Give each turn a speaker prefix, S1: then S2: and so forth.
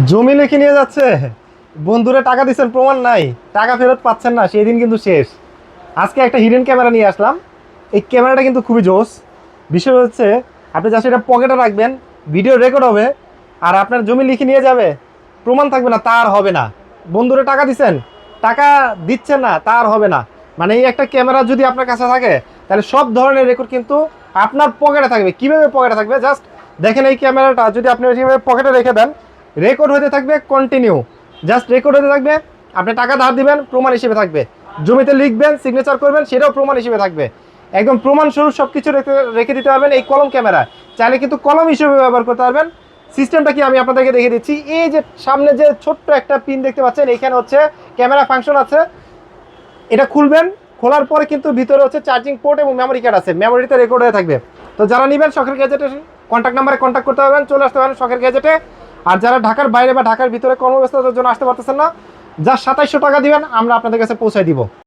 S1: জমি লিখে নিয়ে যাচ্ছে, বন্ধুরে টাকা দিচ্ছেন প্রমাণ নাই, টাকা ফেরত পাচ্ছেন না, সেই দিন কিন্তু শেষ। আজকে একটা হিডেন ক্যামেরা নিয়ে আসলাম। এই ক্যামেরাটা কিন্তু খুবই জোস। বিষয় হচ্ছে আপনি জাস্ট এটা পকেটে রাখবেন, ভিডিও রেকর্ড হবে, আর আপনার জমি লিখে নিয়ে যাবে, প্রমাণ থাকবে না, তার হবে না। বন্ধুরে টাকা দিচ্ছেন, টাকা দিচ্ছেন না, তার হবে না। মানে এই একটা ক্যামেরা যদি আপনার কাছে থাকে, তাহলে সব ধরনের রেকর্ড কিন্তু আপনার পকেটে থাকবে। কীভাবে পকেটে থাকবে জাস্ট দেখেন। এই ক্যামেরাটা যদি আপনি ওইভাবে পকেটে রেখে দেন, রেকর্ড হতে থাকবে কন্টিনিউ, জাস্ট রেকর্ড হতে থাকবে। আপনি টাকা ধার দিবেন, প্রমাণ হিসেবে থাকবে। জমিতে লিখবেন, সিগনেচার করবেন, সেটাও প্রমাণ হিসেবে থাকবে। একদম প্রমাণস্বরূপ সব কিছু রেখে দিতে পারবেন এই কলম ক্যামেরা। চাইলে কিন্তু কলম হিসেবে ব্যবহার করতে পারবেন। সিস্টেমটা কি আমি আপনাদেরকে দেখিয়ে দিচ্ছি। এই যে সামনে যে ছোট্ট একটা পিন দেখতে পাচ্ছেন, এইখানে হচ্ছে ক্যামেরা ফাংশন আছে। এটা খুলবেন, খোলার পরে কিন্তু ভিতরে হচ্ছে চার্জিং পোর্ট এবং মেমোরি কার্ড আছে, মেমোরিতে রেকর্ড হয়ে থাকবে। তো যারা নেবেন শখের গ্যাজেটে কন্ট্যাক্ট নাম্বারে কন্ট্যাক্ট করতে পারবেন, চলে আসতে পারেন শখের গ্যাজেটে। আর যারা ঢাকার বাইরে বা ঢাকার ভিতরে কর্মব্যস্ততার জন্য আসতে পারতেছেন না, যা 2700 টাকা দিবেন, আমরা আপনাদের কাছে পৌঁছায় দিব।